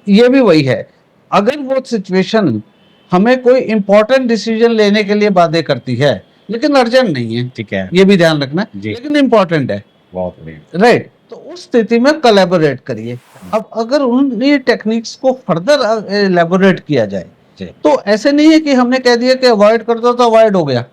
ये भी वही है। अगर वो सिचुएशन हमें कोई इंपॉर्टेंट डिसीजन लेने के लिए बाध्य करती है, लेकिन अर्जेंट नहीं है, ठीक है ये भी ध्यान रखना, जी। लेकिन इंपॉर्टेंट है, बहुत बढ़िया। राइट, तो उस स्थिति में कोलैबोरेट करिए। अब अगर उन ये टेक्निक्स को फर्दर एलैबोरेट किया जाए, जी। तो ऐसे नहीं है कि हमने कह दिया कि अवॉइड कर दो तो अवॉइड हो गया,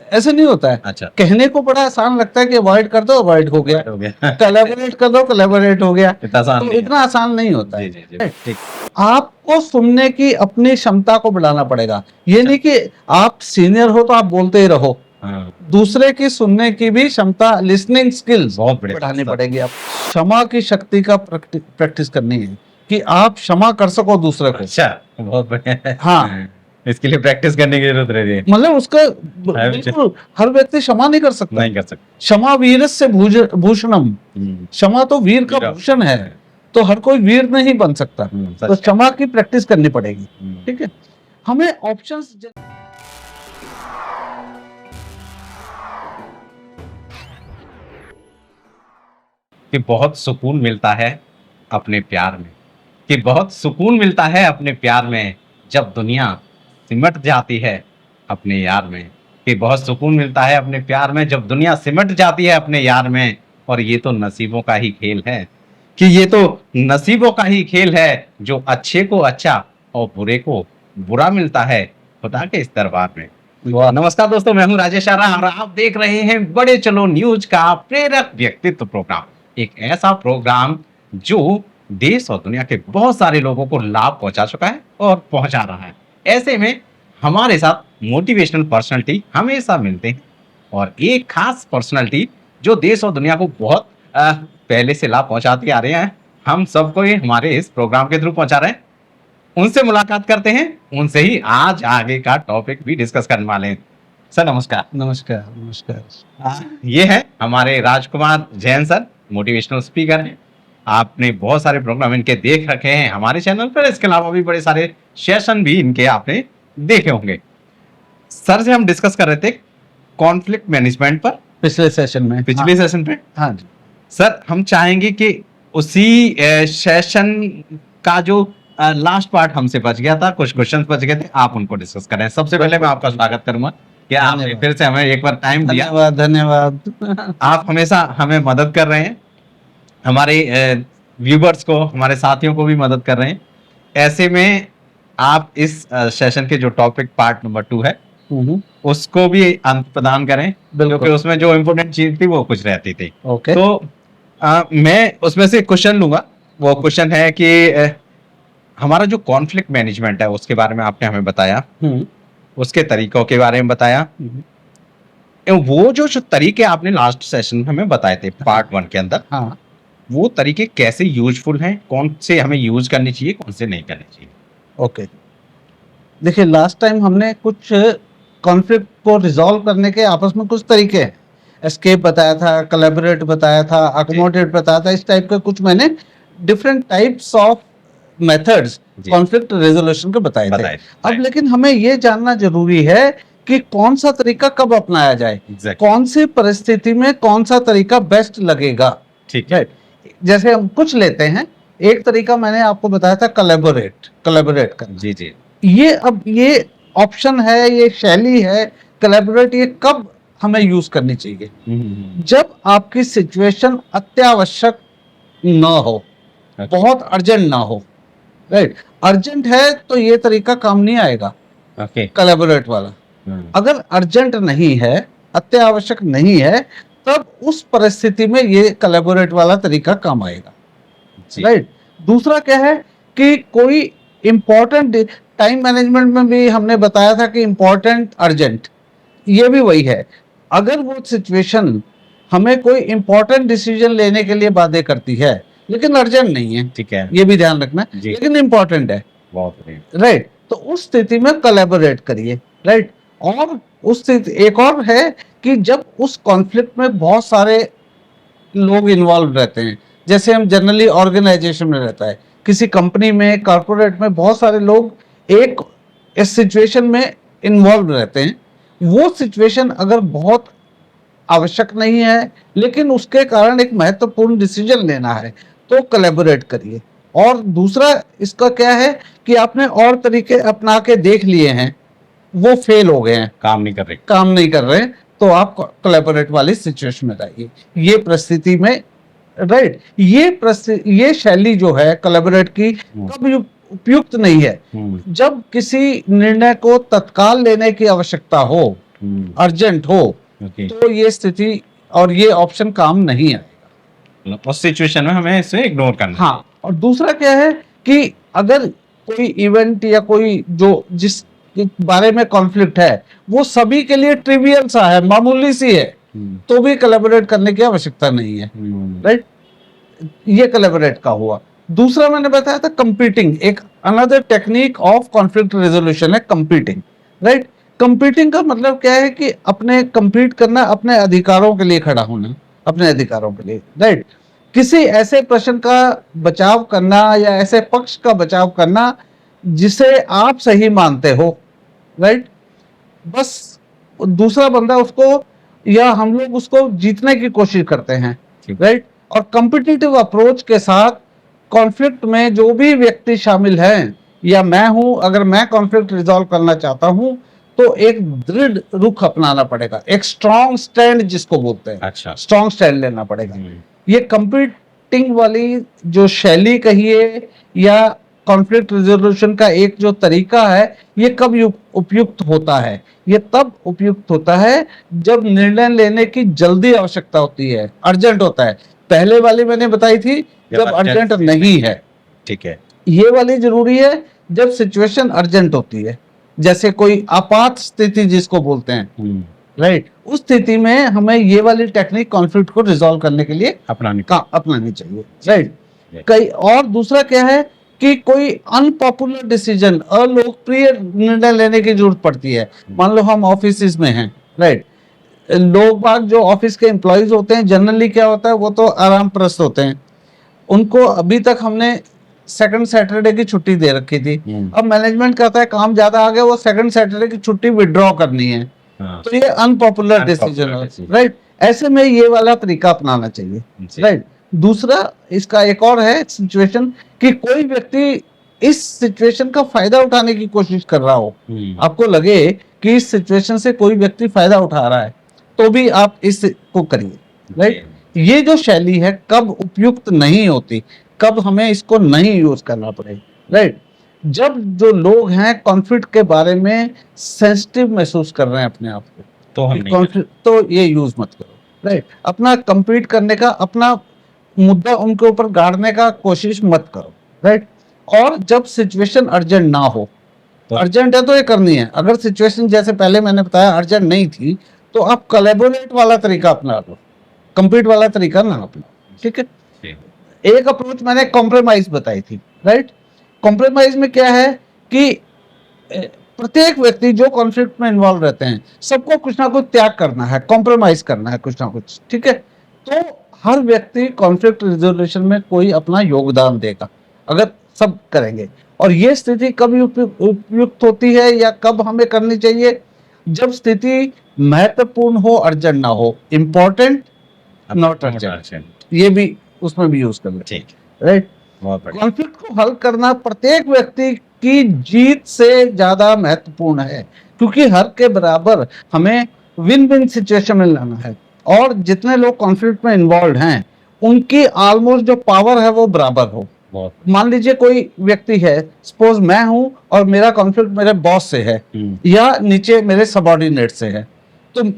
ऐसे नहीं होता है। अच्छा कहने को बड़ा आसान लगता है कि अवॉइड कर दो अवॉइड हो गया, हो गया कोलैबोरेट कर दो कोलैबोरेट हो गया, इतना आसान तो नहीं है। इतना आसान नहीं होता जी है। जी जी ठीक। आपको सुनने की अपनी क्षमता को बढ़ाना पड़ेगा। ये नहीं कि आप सीनियर हो तो आप बोलते ही रहो, हाँ दूसरे की सुनने की भी क्षमता, लिसनिंग स्किल्स बहुत बढ़िया बढ़ानी सर। पड़ेगी। आप क्षमा की शक्ति का प्रैक्टिस करनी है कि आप क्षमा कर सको दूसरे को। अच्छा बहुत बढ़िया। हाँ, इसके लिए प्रैक्टिस करने की जरूरत रहती है। मतलब उसका है बिल्कुल हर व्यक्ति क्षमा नहीं कर सकता। नहीं कर सकते। क्षमा वीरस्य भूषणम, क्षमा तो वीर का भूषण है, तो हर कोई वीर नहीं बन सकता, तो क्षमा की प्रैक्टिस करनी पड़ेगी। ठीक है, हमें ऑप्शंस कि बहुत सुकून मिलता है अपने प्यार में, कि बहुत सुकून मिलता है अपने प्यार में, जब दुनिया सिमट जाती है अपने यार में, कि बहुत सुकून मिलता है अपने प्यार में जब दुनिया सिमट जाती है अपने यार में। और ये तो नसीबों का ही खेल है, कि ये तो नसीबों का ही खेल है, जो अच्छे को अच्छा और बुरे को बुरा मिलता है खुदा के इस दरबार में। नमस्कार दोस्तों, मैं हूं राजेश आरा और आप देख रहे हैं बड़े चलो न्यूज का प्रेरक व्यक्तित्व प्रोग्राम। एक ऐसा प्रोग्राम जो देश और दुनिया के बहुत सारे लोगों को लाभ पहुंचा चुका है और पहुंचा रहा है। ऐसे में हमारे साथ मोटिवेशनल पर्सनालिटी हमेशा मिलते हैं, और एक खास पर्सनालिटी जो देश और दुनिया को बहुत पहले से लाभ पहुंचाते आ रहे हैं, हम सबको ये हमारे इस प्रोग्राम के थ्रू पहुंचा रहे हैं। उनसे मुलाकात करते हैं, उनसे ही आज आगे का टॉपिक भी डिस्कस करने वाले हैं। सर नमस्कार। नमस्कार नमस्कार। ये है हमारे राजकुमार जैन सर, मोटिवेशनल स्पीकर हैं। आपने बहुत सारे प्रोग्राम इनके देख रखे हैं हमारे चैनल पर, इसके अलावा भी बड़े सारे सेशन भी इनके आपने देखे होंगे। सर से हम डिस्कस कर रहे थे कॉन्फ्लिक्ट मैनेजमेंट पर पिछले सेशन में, पिछले सेशन पे। हाँ जी सर, हम चाहेंगे कि उसी सेशन का जो लास्ट पार्ट हमसे बच गया था, कुछ क्वेश्चंस बच गए थे, आप उनको डिस्कस करें। सबसे पहले मैं आपका स्वागत करूंगा कि आपने फिर से हमें एक बार टाइम दिया। धन्यवाद धन्यवाद। आप हमेशा हमें मदद कर रहे हैं, हमारे व्यूवर्स को, हमारे साथियों को भी मदद कर रहे हैं। ऐसे में आप इस सेशन के जो टॉपिक पार्ट नंबर 2 है उसको भी अंत प्रदान करें, क्योंकि उसमें जो इम्पोर्टेंट चीज थी वो कुछ रहती थी। ओके, तो मैं उसमें से क्वेश्चन लूंगा। वो क्वेश्चन है कि हमारा जो कॉन्फ्लिक्ट मैनेजमेंट है उसके बारे में आपने हमें बताया, उसके तरीकों के बारे में बताया। वो जो तरीके आपने लास्ट सेशन में हमें बताए थे पार्ट 1 के अंदर, हाँ, वो तरीके कैसे यूजफुल हैं, कौन से हमें यूज करने चाहिए, कौन से नहीं करने चाहिए? ओके, देखिए लास्ट टाइम हमने कुछ कॉन्फ्लिक्ट को रिजॉल्व करने के आपस में कुछ तरीके हैं, एस्केप बताया था, कोलैबोरेट बताया था, अकोमोडेट बताया था, इस टाइप के कुछ मैंने different types of methods conflict resolution के बताए थे। अब लेकिन हमें ये जानना जरूरी है कि कौन सा तरीका कब अपनाया जाए, कौन सी परिस्थिति में कौन सा तरीका बेस्ट लगेगा। ठीक है, जैसे हम कुछ लेते हैं, एक तरीका मैंने आपको बताया था कोलैबोरेट करना। जी जी, ये ऑप्शन है, ये शैली है कोलैबोरेट, ये कब हमें यूज करनी चाहिए? जब आपकी सिचुएशन अत्यावश्यक ना हो, बहुत अर्जेंट ना हो, राइट। अर्जेंट है तो ये तरीका काम नहीं आएगा, कोलैबोरेट वाला। अगर अर्जेंट नहीं है, अत्यावश्यक नहीं है, तब उस परिस्थिति में ये कोलैबोरेट वाला तरीका काम आएगा, राइट। दूसरा क्या है कि कोई इंपॉर्टेंट, टाइम मैनेजमेंट में भी हमने बताया था कि इंपॉर्टेंट अर्जेंट, ये भी वही है। अगर वो सिचुएशन हमें कोई इंपॉर्टेंट डिसीजन लेने के लिए बाध्य करती है, लेकिन अर्जेंट नहीं है, ठीक है, ये भी ध्यान रखना, लेकिन इंपॉर्टेंट है, राइट, तो उस स्थिति में कोलैबोरेट करिए, राइट। और उस स्थिति एक और है कि जब उस कॉन्फ्लिक्ट में बहुत सारे लोग इन्वॉल्व रहते हैं, जैसे हम जनरली ऑर्गेनाइजेशन में रहता है, किसी कंपनी में, कॉर्पोरेट में बहुत सारे लोग एक इस सिचुएशन में इन्वॉल्व रहते हैं। वो सिचुएशन अगर बहुत आवश्यक नहीं है, लेकिन उसके कारण एक महत्वपूर्ण डिसीजन लेना है, तो कोलैबोरेट करिए, और दूसरा इसका क्या है कि आपने और तरीके अपना के देख लिए हैं, वो फेल हो गए हैं, काम नहीं कर रही। काम नहीं कर रहे, तो आप कोलैबोरेट वाली सिचुएशन में रहिए। ये परिस्थिति में राइट, ये शैली जो है कोलैबोरेट की कभी उपयुक्त नहीं है। जब किसी निर्णय को तत्काल लेने की आवश्यकता हो, अर्जेंट हो, तो ये स्थिति और ये ऑप्शन काम नहीं आएगा। उस सिचुएशन में हमें इसे इग्नोर करना। हाँ, और दूसरा क्या है कि अगर कोई इवेंट या कोई जो जिस बारे में कॉन्फ्लिक्ट है वो सभी के लिए ट्रिवियल सा है, मामूली सी है, तो भी कोलैबोरेट करने की आवश्यकता नहीं है। राइट, ये कोलैबोरेट का हुआ। दूसरा मैंने बताया था कंपीटिंग, एक another technique of conflict resolution है कंपीटिंग। राइट, कंपीटिंग का मतलब क्या है कि अपने कंपीट करना, अपने अधिकारों के लिए खड़ा होना, अपने अधिकारों के लिए। राइट, किसी ऐसे प्रश्न का बचाव करना या ऐसे पक्ष का बचाव करना जिसे आप सही मानते हो। राइट, बस दूसरा बंदा उसको या हम लोग उसको जीतने की कोशिश करते हैं। राइट, और कॉम्पिटिटिव अप्रोच के साथ कॉन्फ्लिक्ट में जो भी व्यक्ति शामिल हैं या मैं हूं, अगर मैं कॉन्फ्लिक्ट रिजॉल्व करना चाहता हूं तो एक दृढ़ रुख अपनाना पड़ेगा, एक स्ट्रॉन्ग स्टैंड जिसको बोलते हैं। अच्छा, स्ट्रॉन्ग स्टैंड लेना पड़ेगा। ये कंपीटिंग वाली जो शैली कहिए या कॉन्फ्लिक्ट रिजोल्यूशन का एक जो तरीका है, ये कब उपयुक्त होता है? ये तब उपयुक्त होता है जब निर्णय लेने की जल्दी आवश्यकता होती है, अर्जेंट होता है। पहले वाली मैंने बताई थी जब अर्जेंट नहीं है। ठीक है, ये वाली जरूरी है जब सिचुएशन अर्जेंट होती है, जैसे कोई आपात स्थिति जिसको बोलते हैं। राइट, उस स्थिति में हमें ये वाली टेक्निक कॉन्फ्लिक्ट को रिजॉल्व करने के लिए अपनानी चाहिए। राइट, कई और दूसरा क्या है कि कोई अनपॉपुलर डिसीजन, अलोकप्रिय निर्णय लेने की जरूरत पड़ती है। मान लो हम ऑफिस में हैं। राइट, लोग बाग जो ऑफिस के एम्प्लॉइज होते हैं जनरली क्या होता है, वो तो आराम प्रस्त होते हैं। उनको अभी तक हमने सेकंड सैटरडे की छुट्टी दे रखी थी। अब मैनेजमेंट कहता है काम ज्यादा आ गया, वो सेकंड सैटरडे की छुट्टी विड्रॉ करनी है। तो ये अनपॉपुलर डिसीजन है। राइट, ऐसे में ये वाला तरीका अपनाना चाहिए। राइट, दूसरा इसका एक और है सिचुएशन कि कोई व्यक्ति इस सिचुएशन का फायदा उठाने की कोशिश कर रहा हो, आपको लगे कि इस सिचुएशन से कोई व्यक्ति फायदा उठा रहा है, तो भी आप इस को करिए। राइट, ये जो शैली है कब उपयुक्त नहीं होती, कब हमें इसको नहीं यूज करना पड़ेगा। राइट, जब जो लोग हैं कॉन्फ्लिक्ट के बारे में सेंसिटिव महसूस कर रहे हैं अपने आप को, तो हम नहीं, तो ये यूज मत करो। राइट, अपना कंपीट करने का, अपना मुद्दा उनके ऊपर गाड़ने का कोशिश मत करो। राइट, और जब सिचुएशन अर्जेंट ना हो, तो अर्जेंट है तो ये करनी है। अगर सिचुएशन जैसे पहले मैंने बताया अर्जेंट नहीं थी, तो आप कोलैबोरेट वाला तरीका अपना लो, कंपीट वाला तरीका ना अपनाओ। ठीक है, एक अप्रोच मैंने कॉम्प्रोमाइज बताई थी। राइट, कॉम्प्रोमाइज में क्या है कि प्रत्येक व्यक्ति जो कॉन्फ्लिक्ट में इन्वॉल्व रहते हैं सबको कुछ ना कुछ त्याग करना है, कॉम्प्रोमाइज करना है कुछ ना कुछ। ठीक है, तो हर व्यक्ति कॉन्फ्लिक्ट रिजोल्यूशन में कोई अपना योगदान देगा अगर सब करेंगे। और ये स्थिति कब उपयुक्त होती है या कब हमें करनी चाहिए? जब स्थिति महत्वपूर्ण हो, अर्जेंट ना हो, इंपॉर्टेंट नॉट अर्जेंट, ये भी उसमें भी यूज करना। ठीक, राइट, कॉन्फ्लिक्ट को हल करना प्रत्येक व्यक्ति की जीत से ज्यादा महत्वपूर्ण है, क्योंकि हर के बराबर हमें विन विन सिचुएशन में लाना है। और जितने लोग कॉन्फ्लिक्ट में इन्वॉल्व हैं उनकी ऑलमोस्ट जो पावर है वो बराबर हो। मान लीजिए कोई व्यक्ति है, सपोज मैं हूं और मेरा कॉन्फ्लिक्ट मेरे बॉस से है या नीचे मेरे सबऑर्डिनेट से है, तो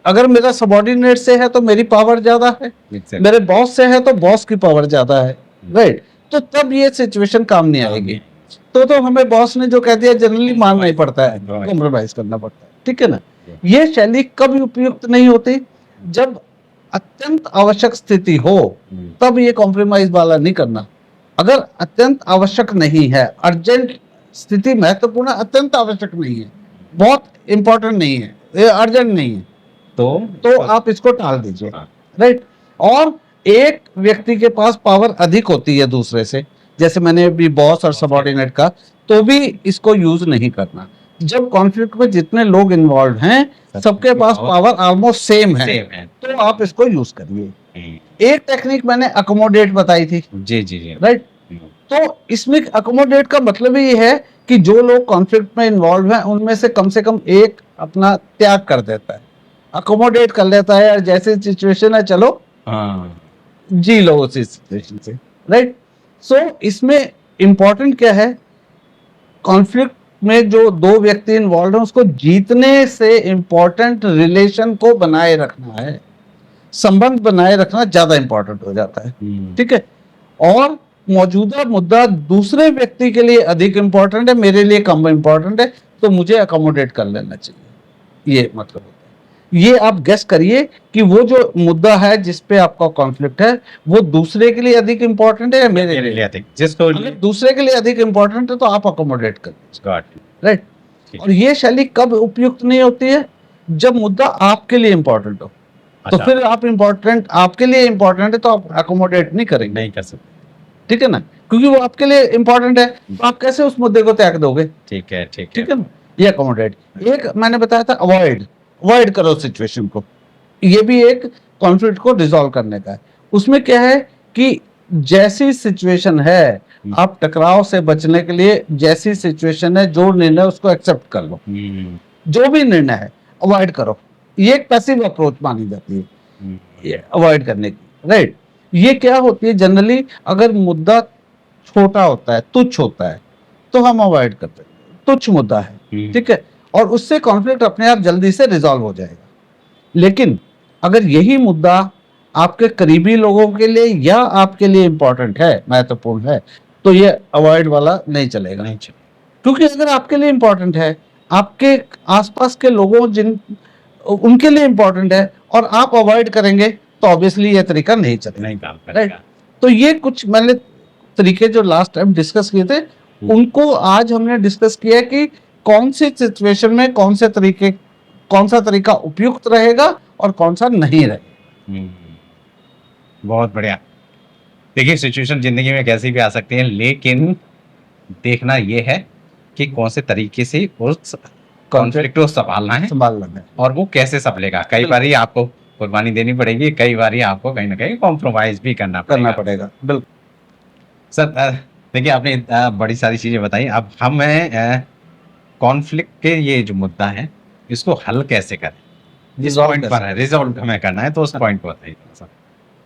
अगर मेरा सबऑर्डिनेट से है तो मेरी पावर ज्यादा है, मेरे बॉस से है तो बॉस की पावर ज्यादा है। राइट, तो तब ये सिचुएशन काम नहीं आएगी। तो हमें बॉस ने जो कह दिया जनरली मानना ही पड़ता है, कॉम्प्रोमाइज करना पड़ता है। ठीक है ना, ये शैली कभी उपयुक्त नहीं होती? जब अत्यंत आवश्यक स्थिति हो तब ये कॉम्प्रोमाइज वाला नहीं करना। अगर अत्यंत आवश्यक नहीं है, अर्जेंट स्थिति महत्वपूर्ण, अत्यंत आवश्यक नहीं है, बहुत इंपॉर्टेंट नहीं है, अर्जेंट नहीं है, तो आप इसको टाल दीजिए। राइट, और एक व्यक्ति के पास पावर अधिक होती है दूसरे से, जैसे मैंने अभी बॉस और सबऑर्डिनेट का, तो भी इसको यूज नहीं करना। जब कॉन्फ्लिक्ट में जितने लोग इन्वॉल्व हैं सबके पास पावर ऑलमोस्ट सेम है, तो आप इसको यूज करिए। एक टेक्निक मैंने अकोमोडेट बताई थी। जी जी जी, राइट, तो इसमें अकोमोडेट का मतलब ही है कि जो लोग कॉन्फ्लिक्ट में इन्वॉल्व हैं उनमें से कम एक अपना त्याग कर देता है, अकोमोडेट कर लेता है, यार जैसी सिचुएशन है चलो हाँ जी लो उसी सिचुएशन से, राइट। सो इसमें इंपॉर्टेंट क्या है, कॉन्फ्लिक्ट में जो दो व्यक्ति इन्वॉल्व हैं उसको जीतने से इंपॉर्टेंट रिलेशन को बनाए रखना है, संबंध बनाए रखना ज्यादा इंपॉर्टेंट हो जाता है, ठीक है। और मौजूदा मुद्दा दूसरे व्यक्ति के लिए अधिक इंपॉर्टेंट है, मेरे लिए कम इंपॉर्टेंट है, तो मुझे अकोमोडेट कर लेना चाहिए, ये मतलब होता है। ये आप गेस करिए कि वो जो मुद्दा है जिस पे आपका कॉन्फ्लिक्ट है वो दूसरे के लिए अधिक इंपॉर्टेंट है या मेरे लिए? जिसको अगर दूसरे के लिए अधिक इंपॉर्टेंट है तो आप अकोमोडेट कर लीजिए, गॉट राइट। और ये शैली कब उपयुक्त नहीं होती है? जब मुद्दा आपके लिए इंपॉर्टेंट हो, तो फिर आप इंपॉर्टेंट, आपके लिए इंपॉर्टेंट है तो आप अकोमोडेट नहीं करेंगे, नहीं कर सकते, ठीक है ना, क्योंकि वो आपके लिए इंपॉर्टेंट है, तो आप कैसे उस मुद्दे को त्याग दोगे? ठीक है ठीक है ना, ये अकोमोडेट। एक मैंने बताया था अवॉइड करो सिचुएशन को, ये भी एक कॉन्फ्लिक्ट को रिजॉल्व करने का है। उसमें क्या है कि जैसी सिचुएशन है, आप टकराव से बचने के लिए जैसी सिचुएशन है, जो निर्णय उसको एक्सेप्ट कर लो, जो भी निर्णय है अवॉइड करो। ये एक पैसिव अप्रोच मानी जाती है, ये अवॉइड करने की, राइट। ये क्या होती है, जनरली अगर मुद्दा छोटा होता है, तुच्छ होता है, तो हम अवॉइड करते हैं, तुच्छ मुद्दा है, ठीक है, और उससे कॉन्फ्लिक्ट अपने आप जल्दी से रिजॉल्व हो जाएगा। लेकिन अगर यही मुद्दा आपके करीबी लोगों के लिए या आपके लिए इंपॉर्टेंट है, महत्वपूर्ण है, तो ये अवॉइड वाला नहीं चलेगा, नहीं चलेगा। क्योंकि अगर आपके लिए इंपॉर्टेंट है, आपके आसपास के लोगों जिन उनके लिए इंपॉर्टेंट है और आप अवॉइड करेंगे तो ऑब्वियसली ये तरीका नहीं चलेगा, नहीं काम करेगा। तो ये कुछ मैंने तरीके जो लास्ट टाइम डिस्कस किए थे उनको आज हमने डिस्कस किया कि कौन सी सिचुएशन में कौन सा तरीका उपयुक्त रहेगा और कौन सा नहीं रहेगा। बहुत बढ़िया। देखिए सिचुएशन जिंदगी में कैसी भी आ सकती है, लेकिन देखना ये है कि कौन से तरीके से उस कॉन्फ्लिक्ट को संभालना है और वो कैसे संभलेगा। कई बार आपको कुर्बानी देनी पड़ेगी, कई बार आपको कहीं ना कहीं कॉम्प्रोमाइज भी करना पड़ेगा। बिल्कुल सर, देखिए आपने बड़ी सारी चीजें बताई। अब हम कॉन्फ्लिक्ट के ये जो मुद्दा है इसको हल कैसे करें, जिस पॉइंट पर है रिजॉल्व हमें करना है, तो उस पॉइंट पर बताइए।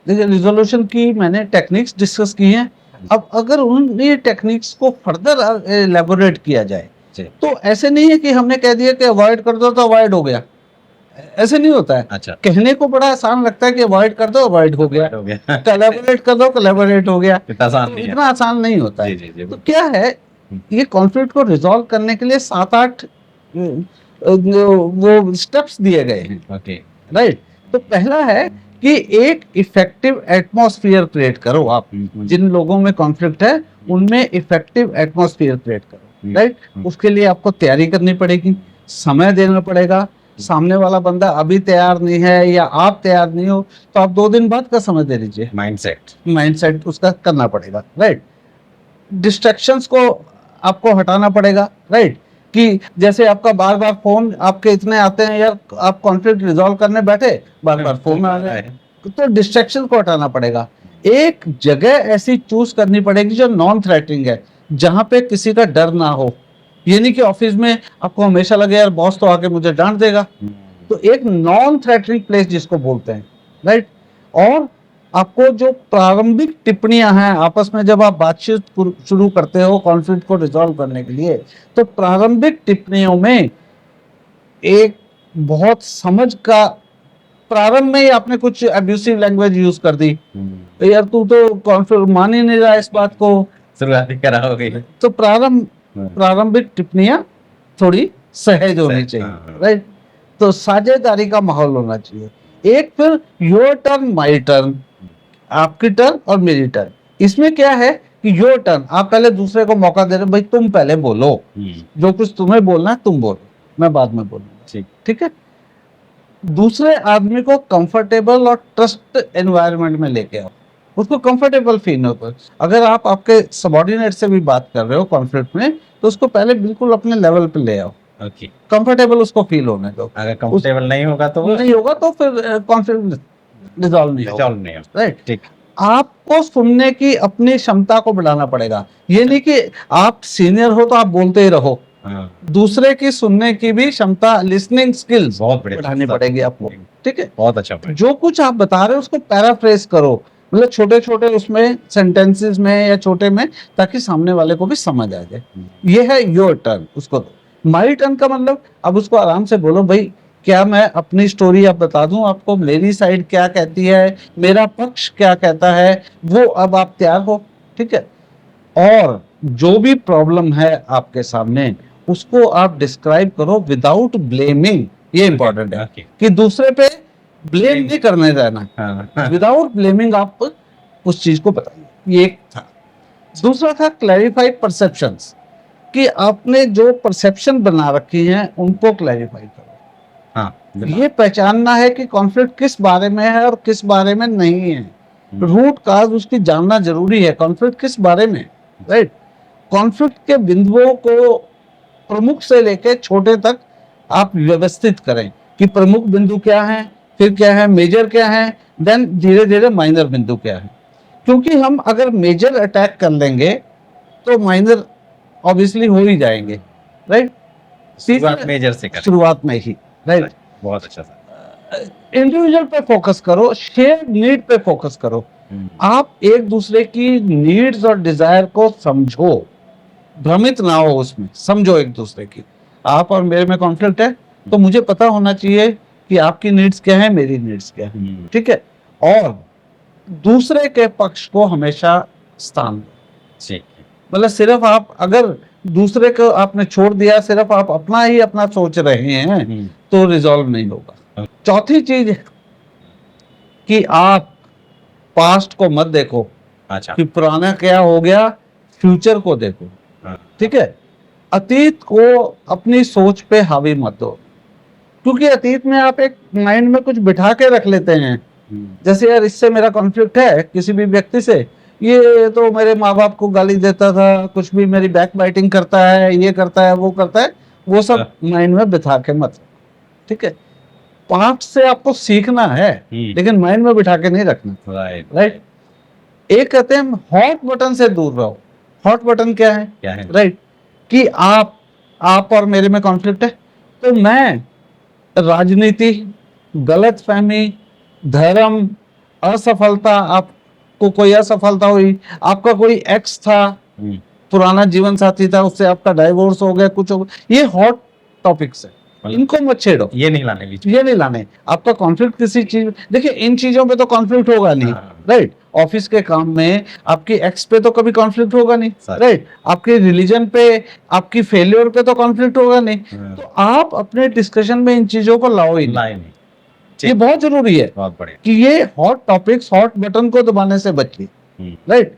देखिए रिजोल्यूशन की मैंने टेक्निक्स डिस्कस की हैं। अब अगर उन ये टेक्निक्स को फर्दर एलेबोरेट किया जाए तो ऐसे नहीं है कि हमने कह दिया कि अवॉइड कर दो तो अवॉइड हो गया, ऐसे नहीं होता है। अच्छा, कहने को बड़ा आसान लगता है कि अवॉइड कर दो अवॉइड हो गया, कोलैबोरेट कर दो कोलैबोरेट हो गया, इतना आसान नहीं होता है। तो क्या है, ये कॉन्फ्लिक्ट को रिजॉल्व करने के लिए 7-8 वो स्टेप्स दिए गए हैं, ओके, राइट। तो पहला है कि एक इफेक्टिव एटमॉस्फेयर क्रिएट करो। आप जिन लोगों में कॉन्फ्लिक्ट है उनमें इफेक्टिव एटमॉस्फेयर क्रिएट करो, राइट। उसके लिए आपको तैयारी करनी पड़ेगी, समय देना पड़ेगा। सामने वाला बंदा अभी तैयार नहीं है या आप तैयार नहीं हो तो आप 2 दिन बाद का समय दे दीजिए। माइंडसेट उसका करना पड़ेगा, राइट। डिस्ट्रैक्शंस को आपको हटाना पड़ेगा, राइट। कि जैसे आपका बार बार फोन आपके इतने आते हैं, या आप कॉन्फ्लिक्ट रिजॉल्व करने बैठे बार बार फोन आ रहे हैं, तो डिस्ट्रैक्शन को हटाना पड़ेगा। एक जगह ऐसी चूज करनी पड़ेगी जो नॉन थ्रेटनिंग है, जहां पे किसी का डर ना हो। ये नहीं कि ऑफिस में आपको हमेशा लगे यार बॉस तो आके मुझे डांट देगा, तो एक नॉन थ्रेटनिंग प्लेस जिसको बोलते हैं, राइट। और आपको जो प्रारंभिक टिप्पणियां हैं आपस में जब आप बातचीत शुरू करते हो कॉन्फ्लिक्ट को रिजॉल्व करने के लिए, तो प्रारंभिक टिप्पणियों में एक बहुत समझ का, प्रारंभ में ही आपने कुछ अब्यूसिव लैंग्वेज यूज कर दी, यार तू तो कॉन्फ्लिक्ट मान ही नहीं रहा इस बात को, शुरुआती करा हो गई, तो प्रारंभिक टिप्पणियां थोड़ी सहज होनी चाहिए, राइट। तो साझेदारी का माहौल होना चाहिए। एक फिर योर टर्न माय टर्न, आपकी टर्न और मेरी टर्न। इसमें क्या है कि योर टर्न, आप पहले दूसरे को मौका दे रहे हो, भाई तुम पहले बोलो, जो कुछ तुम्हें बोलना है तुम बोलो, मैं बाद में बोलूंगा, ठीक है। दूसरे आदमी को कंफर्टेबल और ट्रस्ट एनवायरनमेंट में लेके आओ, उसको कंफर्टेबल फील हो। अगर आप आपके सबऑर्डिनेट से भी बात कर रहे हो कॉन्फ्लिक्ट में, तो उसको पहले बिल्कुल अपने लेवल पे ले आओ, कंफर्टेबल उसको फील होने दो। अगर कंफर्टेबल नहीं होगा तो फिर कॉन्फ्लिक्ट रिजॉल्व नहीं होगा, राइट। ठीक। आपको सुनने की अपनी क्षमता को बढ़ाना पड़ेगा। ये नहीं कि आप सीनियर हो तो आप बोलते ही रहो, हाँ, दूसरे की सुनने की भी क्षमता, लिसनिंग स्किल्स बहुत बढ़िया, बढ़ानी पड़ेगी आपको, ठीक है। बहुत अच्छा पॉइंट। जो कुछ आप बता रहे हो उसको पैराफ्रेज करो, मतलब छोटे छोटे उसमें सेंटेंसेस में या छोटे में, ताकि सामने वाले को भी समझ आ जाए। ये है योर टर्न, उसको दो। माई टर्न का मतलब अब उसको आराम से बोलो, भाई क्या मैं अपनी स्टोरी अब बता दूं आपको, मेरी साइड क्या कहती है, मेरा पक्ष क्या कहता है, वो अब आप तैयार हो, ठीक है। और जो भी प्रॉब्लम है आपके सामने उसको आप डिस्क्राइब करो विदाउट ब्लेमिंग। ये इंपॉर्टेंट है Okay. कि दूसरे पे ब्लेम नहीं करने देना, हाँ, विदाउट ब्लेमिंग आप उस चीज को बताइए। ये एक था। दूसरा था क्लैरिफाई परसेप्शंस, कि आपने जो परसेप्शन बना रखी हैं उनको क्लैरिफाई करो। हाँ, ये पहचानना है कि कॉन्फ्लिक्ट किस बारे में है और किस बारे में नहीं है। रूट काज उसकी जानना जरूरी है, कॉन्फ्लिक्ट किस बारे में, राइट। कॉन्फ्लिक्ट के बिंदुओं को प्रमुख से लेकर छोटे तक आप व्यवस्थित करें कि प्रमुख बिंदु क्या है, फिर क्या है, मेजर क्या है, देन धीरे धीरे माइनर बिंदु क्या है। क्योंकि हम अगर मेजर अटैक कर लेंगे तो माइनर ऑब्वियसली हो ही जाएंगे, राइट। शुरुआत मेजर से करें। शुरुआत में ही, राइट। बहुत अच्छा सर। इंडिविजुअल पे फोकस करो, शेयर नीड पे फोकस करो। आप एक दूसरे की नीड्स और डिजायर को समझो, भ्रमित ना हो उसमें, समझो एक दूसरे की। आप और मेरे में कॉन्फ्लिक्ट है तो मुझे पता होना चाहिए कि आपकी नीड्स क्या है, मेरी नीड्स क्या है, ठीक है। और दूसरे के पक्ष को हमेशा स्थान दो। ठीक, मतलब सिर्फ आप अगर दूसरे को आपने छोड़ दिया, सिर्फ आप अपना ही अपना सोच रहे हैं तो रिजॉल्व नहीं होगा। चौथी चीज है कि आप पास्ट को मत देखो, अच्छा, कि पुराना क्या हो गया, फ्यूचर को देखो, ठीक है। अतीत को अपनी सोच पे हावी मत दो, क्योंकि अतीत में आप एक माइंड में कुछ बिठा के रख लेते हैं, जैसे यार इससे मेरा कॉन्फ्लिक्ट है किसी भी व्यक्ति से, ये तो मेरे माँ बाप को गाली देता था, कुछ भी मेरी बैक बाइटिंग करता है, ये करता है, वो करता है, वो सब माइंड में बिठा के मत, ठीक है। पास्ट से आपको सीखना है लेकिन माइंड में बिठा के नहीं रखना, राइट। एक कहते हैं हॉट बटन से दूर रहो। हॉट बटन क्या है, राइट, कि आप और मेरे में कॉन्फ्लिक्ट है तो मैं राजनीति, गलत फहमी, धर्म, असफलता, आपको कोई असफलता हुई, आपका कोई एक्स था, पुराना जीवन साथी था, उससे आपका डाइवोर्स हो गया, कुछ हो गया, ये हॉट टॉपिक्स है, इनको मत छेड़ो, ये नहीं लाने बीच, ये नहीं लाने। आपका कॉन्फ्लिक्ट किसी चीज, देखिए इन चीजों पे तो कॉन्फ्लिक्ट होगा नहीं, राइट। ऑफिस के काम में आपकी एक्स पे तो कभी कॉन्फ्लिक्ट होगा नहीं, राइट। आपके रिलीजन पे, आपकी फेलियर पे तो कॉन्फ्लिक्ट होगा नहीं, तो आप अपने डिस्कशन में इन चीजों को लाओ ही नहीं। ये बहुत जरूरी है, बहुत बढ़िया, कि ये हॉट टॉपिक्स, हॉट बटन को दबाने से बचिए, राइट।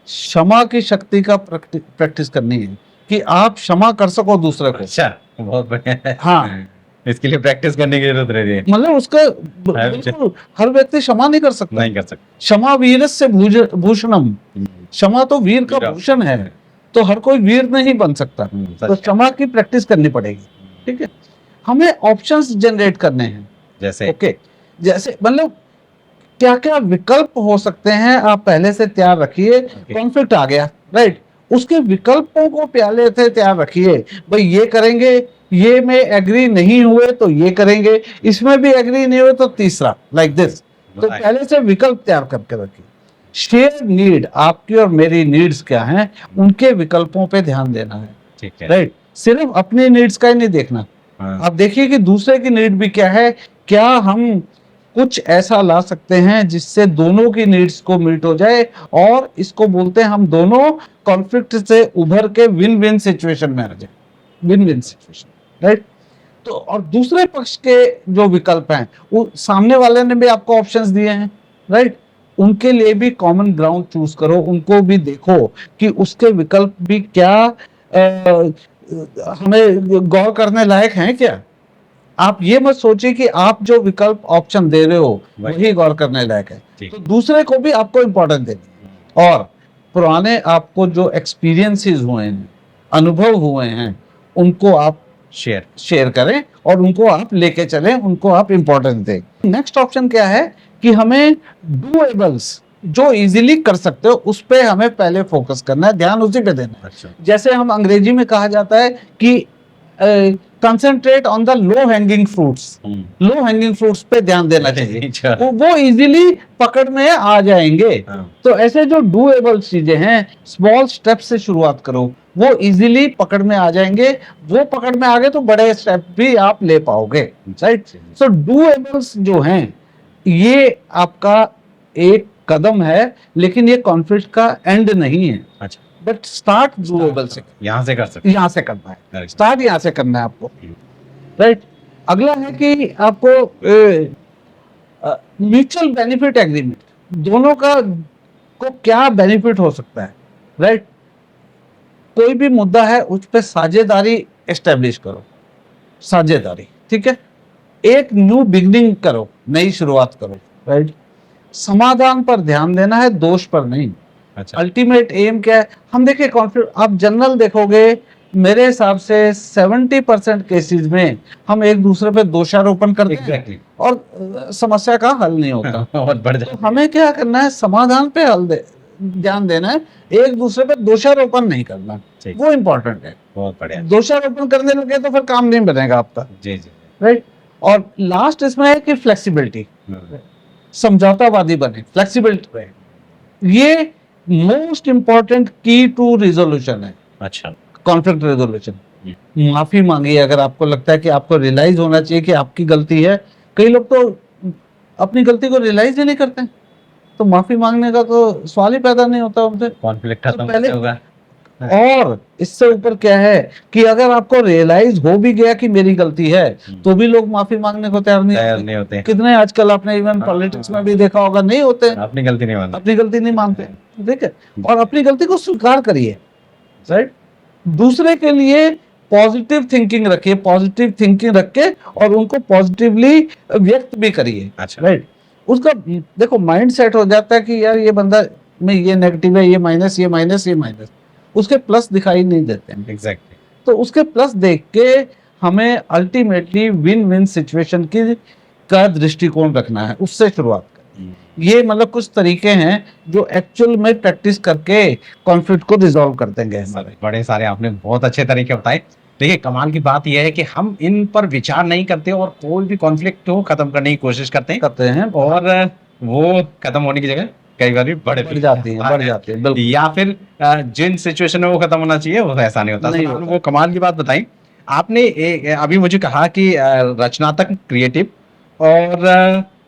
क्षमा की शक्ति का प्रैक्टिस करनी है, कि आप क्षमा कर सको दूसरे को। अच्छा, बहुत बढ़िया। हाँ, इसके लिए प्रैक्टिस करने की जरूरत रहती है, मतलब उसका बिल्कुल हर व्यक्ति क्षमा नहीं कर सकता, नहीं कर सकता। क्षमा वीरस्य भूषणम, क्षमा तो वीर का भूषण है, तो हर कोई वीर नहीं बन सकता, तो क्षमा की प्रैक्टिस करनी पड़ेगी, ठीक है। हमें ऑप्शंस जनरेट करने हैं, जैसे ओके, जैसे मतलब क्या क्या विकल्प हो सकते हैं, आप पहले से तैयार रखिए। कॉन्फ्लिक्ट आ गया, राइट, उसके विकल्पों को पहले से तैयार रखिए, भाई ये करेंगे, ये में एग्री नहीं हुए तो ये करेंगे, इसमें भी एग्री नहीं हुए तो तीसरा, लाइक दिस। तो पहले से विकल्प तैयार करके रखिए। शेयर नीड, आपकी और मेरी नीड्स क्या हैं, उनके विकल्पों पे ध्यान देना है, ठीक है, राइट। सिर्फ अपनी नीड्स का ही नहीं देखना, आप देखिए कि दूसरे की नीड भी क्या है, क्या हम कुछ ऐसा ला सकते हैं जिससे दोनों की नीड्स को मीट हो जाए, और इसको बोलते हैं हम दोनों कॉन्फ्लिक्ट से उभर के विन विन सिचुएशन में आ जाए, विन विन सिचुएशन, राइट। तो और दूसरे पक्ष के जो विकल्प हैं, वो सामने वाले ने भी आपको ऑप्शंस दिए हैं, राइट, उनके लिए भी कॉमन ग्राउंड चूज करो, उनको भी देखो कि उसके विकल्प भी क्या हमें गौर करने लायक हैं क्या। आप ये मत सोचिए कि आप जो विकल्प ऑप्शन दे रहे हो वही गौर करने लायक है, तो दूसरे को भी आपको इंपॉर्टेंस देनी है। और पुराने आपको जो एक्सपीरियंसेस हुए हैं, अनुभव हुए हैं, उनको आप शेयर करें और उनको आप लेके चलें, उनको आप इंपॉर्टेंस दें। नेक्स्ट ऑप्शन क्या है कि हमें डूएबल्स जो इजीली कर सकते हो उस पे हमें पहले फोकस करना है, ध्यान उसी पे देना है। अच्छा। जैसे हम अंग्रेजी में कहा जाता है कि concentrate on the low hanging fruits, low hanging fruits पे ध्यान देना चाहिए, अच्छा। वो इजीली पकड़ में आ जाएंगे। हाँ। तो ऐसे जो डूएबल चीजें हैं, स्मॉल स्टेप से शुरुआत करो, वो इजीली पकड़ में आ जाएंगे। वो पकड़ में आ गए तो बड़े स्टेप भी आप ले पाओगे, राइट। सो डूएबल्स जो हैं ये आपका एक कदम है, लेकिन ये कॉन्फ्लिक्ट का एंड नहीं है। अच्छा। बट स्टार्ट डूएबल से, यहाँ से कर सकते यहाँ से करना है, Correct. स्टार्ट यहाँ से करना है आपको, राइट। अगला है कि आपको म्यूचुअल बेनिफिट एग्रीमेंट, दोनों का को क्या बेनिफिट हो सकता है, राइट। कोई भी मुद्दा है उस पर साझेदारी एस्टेब्लिश करो, साझेदारी, ठीक है। एक न्यू बिगनिंग करो, नई शुरुआत करो, राइट। समाधान पर ध्यान देना है, दोष पर नहीं। अच्छा। अल्टीमेट एम क्या है, हम देखिए कॉन्फ्लिक्ट, आप जनरल देखोगे मेरे हिसाब से 70% केसेस में हम एक दूसरे पे दोषारोपण करते Exactly. हैं और समस्या का हल नहीं होता। और बढ़ तो जाता हमें क्या करना है, समाधान पे ध्यान देना है, एक दूसरे पे दोषारोपण नहीं करना, ठीक। वो इंपॉर्टेंट है। बहुत बढ़िया। दोषारोपण करने लगे तो फिर काम नहीं बनेगा आपका, जी जी। राइट। और लास्ट इसमें है कि फ्लेक्सिबिलिटी, समझौतावादी बने, फ्लेक्सिबिलिटी रहे। ये मोस्ट इंपॉर्टेंट की टू रिजोल्यूशन है, अच्छा। Conflict resolution. माफी मांगिए अगर आपको लगता है कि आपको रियलाइज होना चाहिए कि आपकी गलती है। कई लोग तो अपनी गलती को रियलाइज ही नहीं करते, तो माफी मांगने का तो सवाल ही पैदा नहीं होता उनसे। कॉन्फ्लिक्ट तो खत्म पहले कैसे होगा? और इससे ऊपर क्या है कि अगर आपको रियलाइज हो भी गया कि मेरी गलती है तो भी लोग माफी मांगने को तैयार नहीं होते। कितने आजकल आपने इवन पॉलिटिक्स में भी देखा होगा, नहीं होते, अपनी गलती नहीं मानते। अपनी गलती नहीं मानते, ठीक है। और अपनी गलती को स्वीकार करिए, राइट। दूसरे के लिए पॉजिटिव थिंकिंग रखिए, पॉजिटिव थिंकिंग रख के और उनको पॉजिटिवली व्यक्त भी करिए, अच्छा। राइट। उसका देखो माइंड सेट हो जाता है कि यार ये बंदा में ये नेगेटिव है, ये माइनस, ये माइनस, ये माइनस, उसके प्लस दिखाई नहीं देते हैं। एग्जैक्टली। तो उसके प्लस देख के हमें अल्टीमेटली विन विन सिचुएशन की का दृष्टिकोण रखना है, उससे शुरुआत करें। ये मतलब कुछ तरीके हैं जो एक्चुअल में प्रैक्टिस करके कॉन्फ्लिक्ट को रिजॉल्व कर देंगे हमारे। बड़े सारे आपने बहुत अच्छे तरीके बताए। देखिए कमाल की बात यह है कि हम इन पर विचार नहीं करते और कोई भी कॉन्फ्लिक्ट को खत्म करने की कोशिश करते हैं और वो खत्म होने की जगह कई बार भी बढ़ जाती है बिल्कुल। या फिर जिन सिचुएशन में वो खत्म होना चाहिए वो ऐसा नहीं होता। नहीं आपने वो कमाल की बात बताई। आपने अभी मुझे कहा कि रचनात्मक, क्रिएटिव और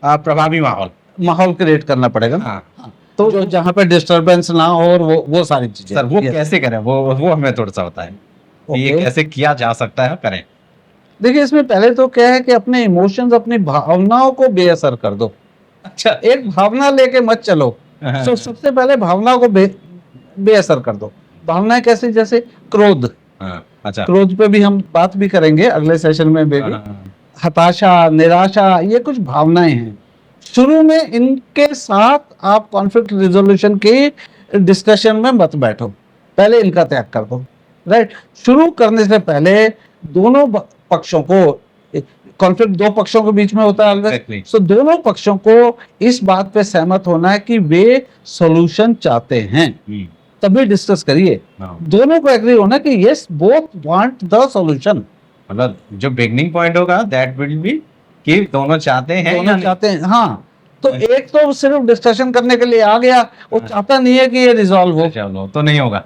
प्रभावी माहौल क्रिएट करना पड़ेगा। हाँ। तो जो जहाँ पे डिस्टरबेंस ना हो और वो सारी चीजें। सर वो कैसे करें, वो हमें थोड़ा सा बताएं कि ये कैसे किया जा सकता है, करें। देखिए इसमें पहले तो क्या है कि अपने इमोशंस, अपनी भावनाओं को बेअसर कर दो। अच्छा। एक भावना लेके मत चलो, तो सबसे पहले भावना को बेअसर कर दो। भावनाएं कैसे, जैसे क्रोध। अच्छा। क्रोध पे भी हम बात भी करेंगे अगले सेशन में भी। हताशा, निराशा, ये कुछ भावनाएं हैं। शुरू में इनके साथ आप कॉन्फ्लिक्ट रिजोल्यूशन की डिस्कशन में मत बैठो, पहले इनका त्याग कर दो, राइट। शुरू करने से पहले दोनों पक्षों को, कॉन्फ्लिक्ट दो पक्षों के बीच में होता है, सो दोनों पक्षों को इस बात पे सहमत होना है कि वे सॉल्यूशन चाहते हैं, तभी डिस्कस करिए। दोनों को एग्री होना कि yes both want the solution. मतलब जो बिगनिंग पॉइंट होगा दैट विल बी कि दोनों चाहते हैं। हाँ। तो एक तो सिर्फ डिस्कशन करने के लिए आ गया, वो चाहता नहीं है कि ये रिजॉल्व हो, तो नहीं होगा,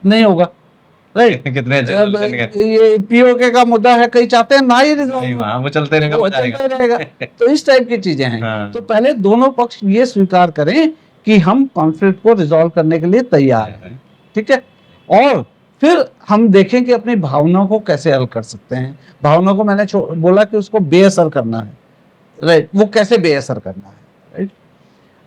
राइट। कितने ये पीओके का मुद्दा है, कई चाहते हैं ना ही रिजॉल्व, वो चलते रहेगा। तो इस टाइप की चीजें हैं। तो पहले दोनों पक्ष ये स्वीकार करें कि हम कॉन्फ्लिक्ट को रिजॉल्व करने के लिए तैयार हैं, ठीक है। और फिर हम देखें कि अपनी भावनाओं को कैसे हल कर सकते हैं। भावनाओं को मैंने बोला कि उसको बेअसर करना है, राइट। वो कैसे बेअसर करना है, राइट।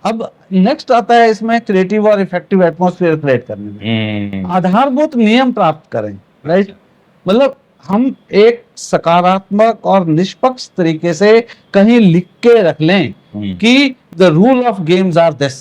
अब नेक्स्ट आता है इसमें क्रिएटिव और इफेक्टिव एटमॉस्फेयर क्रिएट करने में आधारभूत नियम प्राप्त करें, राइट। मतलब हम एक सकारात्मक और निष्पक्ष तरीके से कहीं लिख के रख लें कि the rule of games are this,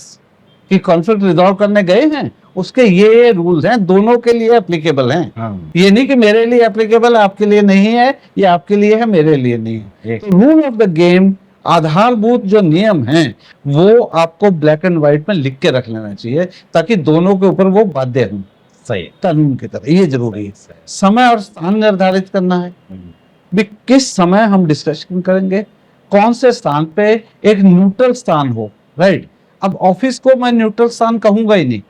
कि कॉन्फ्लिक्ट रिजॉल्व करने गए हैं, उसके ये रूल्स हैं, दोनों के लिए एप्लीकेबल हैं। ये नहीं कि मेरे लिए एप्लीकेबल है, आपके लिए नहीं है, ये आपके लिए है, मेरे लिए नहीं है। तो रूल ऑफ द गेम आधारभूत जो नियम हैं वो आपको ब्लैक एंड व्हाइट में लिख के रख लेना चाहिए, ताकि दोनों के ऊपर वो बाध्य हों सही है। कानून की तरह। ये जरूरी है। सही। समय और स्थान निर्धारित करना है भी किस समय हम डिस्कशन करेंगे, कौन से स्थान पे, एक न्यूट्रल स्थान हो, राइट। अब ऑफिस को मैं न्यूट्रल स्थान कहूंगा ही नहीं,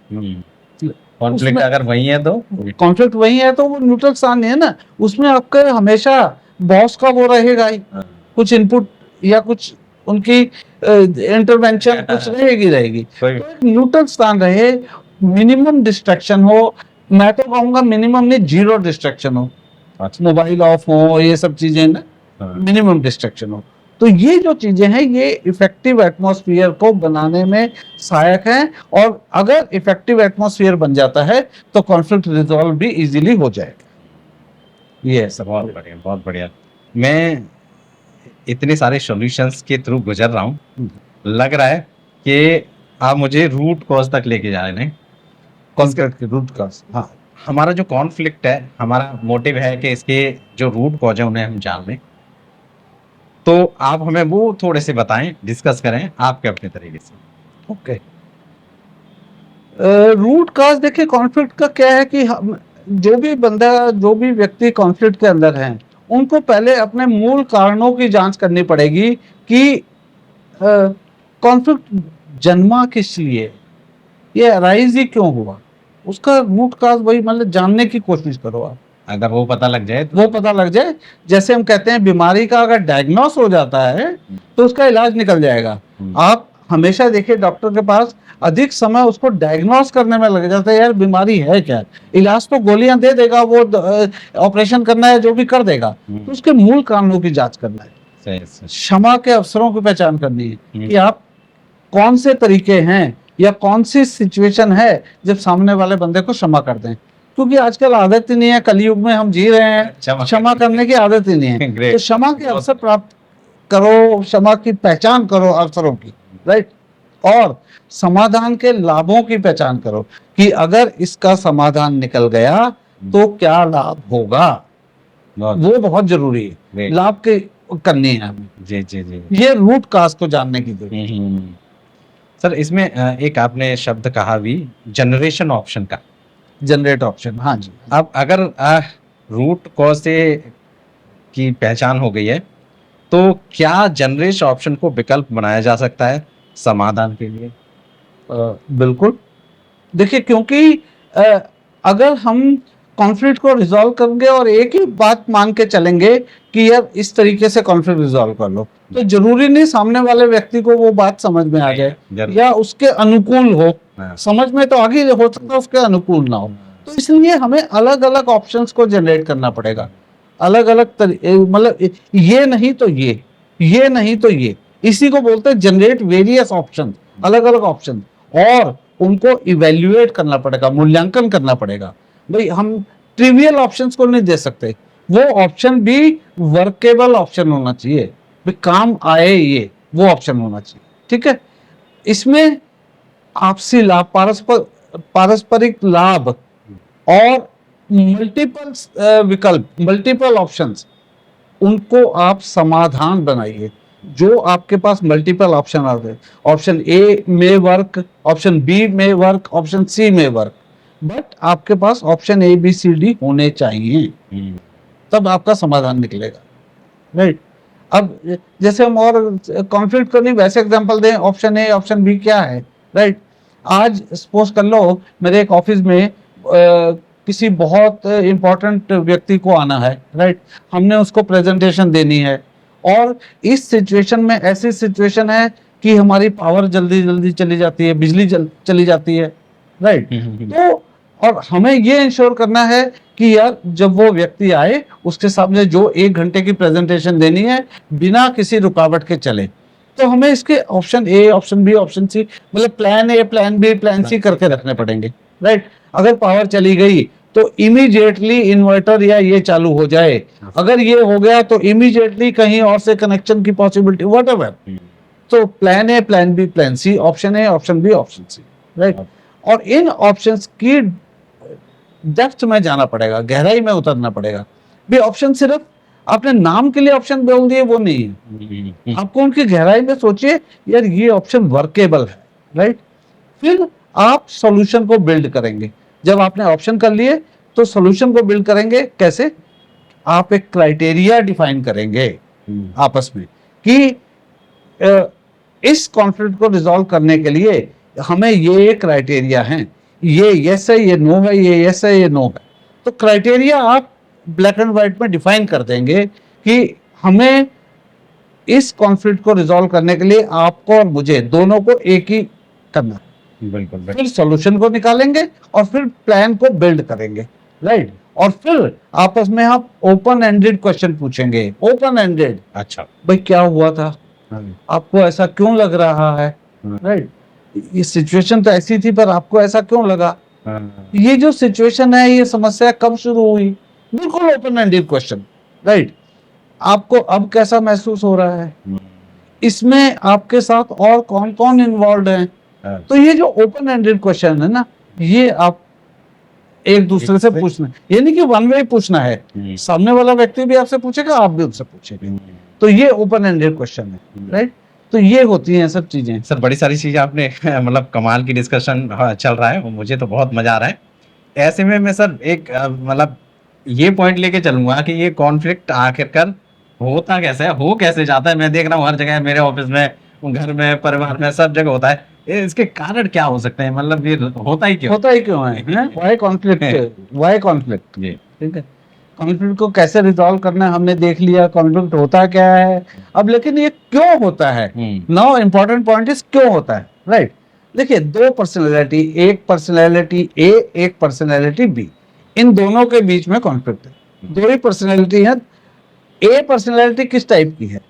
कॉन्फ्लिक्ट उसमें- अगर वही है तो कॉन्फ्लिक्ट वही है तो वो न्यूट्रल स्थान नहीं है ना, उसमें आपके हमेशा बॉस का वो रहेगा ही, हाँ। कुछ इनपुट या कुछ उनकी इंटरवेंशन कुछ रहेगी। कोई तो एक न्यूट्रल स्थान रहे, मिनिमम डिस्ट्रैक्शन हो, मैं तो कहूंगा मिनिमम नहीं, जीरो डिस्ट्रैक्शन हो, अच्छा। मोबाइल ऑफ हो, ये सब चीजें ना, हाँ। मिनिमम डिस्ट्रैक्शन हो। तो ये जो चीजें हैं ये इफेक्टिव एटमॉस्फेयर को बनाने में सहायक हैं, और अगर इफेक्टिव एटमॉस्फेयर बन जाता है तो कॉन्फ्लिक्ट रिजॉल्व भी इजीली हो जाएगा। ये है सब। बहुत बढ़िया, बहुत बढ़िया। मैं इतने सारे सॉल्यूशंस के थ्रू गुजर रहा हूँ, लग रहा है कि आप मुझे रूट कॉज तक लेके जा रहे हैं। कॉन्फ्लिक्ट की रूट कॉज, हाँ, हमारा जो कॉन्फ्लिक्ट है, हमारा मोटिव है कि इसके जो रूट कॉज है उन्हें हम जान लें। तो आप हमें वो थोड़े से बताएं, डिस्कस करें आपके अपने तरीके से। ओके। रूट कॉज देखिए, कॉन्फ्लिक्ट का क्या है कि हम जो भी बंदा, जो भी व्यक्ति कॉन्फ्लिक्ट के अंदर हैं, उनको पहले अपने मूल कारणों की जांच करनी पड़ेगी कि कॉन्फ्लिक्ट जन्मा किस लिए, ये अराइज ही क्यों हुआ, उसका रूट कॉज वही मतलब जानने की कोशिश करो आप। अगर वो पता लग जाए तो वो पता लग जाए, जैसे हम कहते हैं बीमारी का अगर डायग्नोस हो जाता है तो उसका इलाज निकल जाएगा। आप हमेशा देखिए डॉक्टर के पास अधिक समय उसको डायग्नोस करने में लग जाता है, यार बीमारी है क्या, इलाज तो गोलियां दे देगा वो, ऑपरेशन करना है जो भी कर देगा, तो उसके मूल कारणों की जांच करना है। सही, सही। क्षमा के अवसरों की पहचान करनी है हम्म। कि आप कौन से तरीके हैं या कौन सी सिचुएशन है जब सामने वाले बंदे को क्षमा कर दें, क्योंकि आजकल आदत ही नहीं है, कलयुग में हम जी रहे हैं, क्षमा करने की आदत ही नहीं है। Great. तो क्षमा के अवसर प्राप्त करो, क्षमा की पहचान करो अवसरों की, राइट, और समाधान के लाभों की पहचान करो कि अगर इसका समाधान निकल गया तो क्या लाभ होगा, वो बहुत जरूरी है। Great. लाभ के करनी है हमें, जी जी जी। ये रूट काज को जानने की जरूरत है। सर, इसमें एक आपने शब्द कहा भी, जनरेशन ऑप्शन का। जनरेट ऑप्शन, हाँ जी। अब अगर रूट कॉज से की पहचान हो गई है, तो क्या जनरेशन ऑप्शन को विकल्प बनाया जा सकता है समाधान के लिए? बिल्कुल। देखिए, क्योंकि अगर हम कॉन्फ्लिक्ट को रिजॉल्व करेंगे और एक ही बात मान के चलेंगे कि यार इस तरीके से कॉन्फ्लिक्ट रिजॉल्व कर लो, तो जरूरी नहीं सामने वाले व्यक्ति को वो बात समझ में आ जाए जरूर। या उसके अनुकूल हो। हाँ। समझ में तो आगे हो सकता है, उसके अनुकूल ना हो। तो इसलिए हमें अलग अलग ऑप्शंस को जनरेट करना पड़ेगा, अलग अलग मतलब ये नहीं तो ये नहीं तो ये, इसी को बोलते हैं जनरेट वेरियस ऑप्शन, अलग अलग ऑप्शन, और उनको इवेल्युएट करना पड़ेगा, मूल्यांकन करना पड़ेगा। भाई हम ट्रिवियल ऑप्शंस को नहीं दे सकते, वो ऑप्शन भी वर्केबल ऑप्शन होना चाहिए, भी काम आए, ये वो ऑप्शन होना चाहिए। ठीक है, इसमें आपसी लाभ, पारस्परिक लाभ और मल्टीपल विकल्प, मल्टीपल ऑप्शंस, उनको आप समाधान बनाइए। जो आपके पास मल्टीपल ऑप्शन आते हैं, ऑप्शन ए में वर्क, ऑप्शन बी में वर्क, ऑप्शन सी में वर्क, बट आपके पास option A B C D होने चाहिए, तब आपका समाधान निकलेगा, राइट। अब जैसे हम और कॉन्फ्लिक्ट करनी वैसे एग्जांपल दें, ऑप्शन ए ऑप्शन बी क्या है, राइट। आज सपोज कर लो मेरे एक ऑफिस में किसी बहुत इंपॉर्टेंट व्यक्ति को आना है, राइट, हमने उसको प्रेजेंटेशन देनी है, और इस सिचुएशन में ऐसी सिचुएशन है कि हमारी पावर जल्दी जल्दी चली जाती है, बिजली चली जाती है, राइट। तो और हमें ये इंश्योर करना है कि यार जब वो व्यक्ति आए उसके सामने जो 1 घंटे की प्रेजेंटेशन देनी है बिना किसी रुकावट के चले, तो हमें इसके option A, option B, option C, मतलब plan A, plan B, plan C करके रखने पड़ेंगे, राइट। अगर पावर चली गई तो इमीडिएटली इन्वर्टर या ये चालू हो जाए, अगर ये हो गया तो इमीडिएटली कहीं और से कनेक्शन की पॉसिबिलिटी, व्हाटएवर। तो plan A, plan B, plan C, option A, option B, option C, right. और इन ऑप्शंस की डेप्थ में जाना पड़ेगा, गहराई में उतरना पड़ेगा भी। ऑप्शन सिर्फ आपने नाम के लिए ऑप्शन बोल दिए वो नहीं है, आपको उनकी गहराई में सोचिए यार ये ऑप्शन वर्केबल है, राइट। फिर आप सॉल्यूशन को बिल्ड करेंगे। जब आपने ऑप्शन कर लिए तो सॉल्यूशन को बिल्ड करेंगे कैसे? आप एक क्राइटेरिया डिफाइन करेंगे आपस में कि इस कॉन्फ्लिक्ट को रिजॉल्व करने के लिए हमें ये क्राइटेरिया हैं, ये यस है, ये नो है, ये यस है, ये नो है। तो क्राइटेरिया आप ब्लैक एंड व्हाइट में डिफाइन कर देंगे कि हमें इस कॉन्फ्लिक्ट को रिजॉल्व करने के लिए आपको और मुझे दोनों को एक ही करना है। बिल्कुल फिर सॉल्यूशन को निकालेंगे और फिर प्लान को बिल्ड करेंगे, राइट। और फिर आपस में आप ओपन एंडेड क्वेश्चन पूछेंगे, ओपन एंडेड। अच्छा, भाई क्या हुआ था, आपको ऐसा क्यों लग रहा है, राइट। ये सिचुएशन तो ऐसी थी पर आपको ऐसा क्यों लगा, ये जो सिचुएशन है, ये समस्या कब शुरू हुई, बिल्कुल ओपन एंडेड क्वेश्चन, राइट। आपको अब कैसा महसूस हो रहा है, इसमें आपके साथ और कौन कौन इन्वॉल्व है। तो ये जो ओपन एंडेड क्वेश्चन है ना, ये आप एक दूसरे से पूछना, ये नहीं कि वन वे पूछना है, सामने वाला व्यक्ति भी आपसे पूछेगा, आप भी उनसे पूछेंगे। तो ये ओपन एंडेड क्वेश्चन है, राइट। तो ये होती हैं सब चीजें। सर बड़ी सारी चीजें आपने मतलब कमाल की डिस्कशन चल रहा है, मुझे तो बहुत मजा आ रहा है। ऐसे में मैं सर एक मतलब ये पॉइंट लेके चलूंगा कि ये कॉन्फ्लिक्ट आखिरकार होता कैसे है, हो कैसे जाता है। मैं देख रहा हूँ हर जगह, मेरे ऑफिस में, घर में, परिवार में, सब जगह होता है। इसके कारण क्या हो सकते हैं, मतलब ये होता ही क्यों है, व्हाई कॉन्फ्लिक्ट, व्हाई कॉन्फ्लिक्ट, जी। ठीक है। कॉन्फ्लिक्ट को कैसे रिजॉल्व करना है हमने देख लिया, कॉन्फ्लिक्ट होता क्या है अब, लेकिन ये क्यों होता है, नाउ इंपॉर्टेंट पॉइंट इज क्यों होता है, राइट। देखिए दो पर्सनैलिटी, एक पर्सनैलिटी ए, एक पर्सनैलिटी बी, इन दोनों के बीच में कॉन्फ्लिक्ट है। दो ही पर्सनैलिटी है। ए पर्सनैलिटी किस टाइप की है,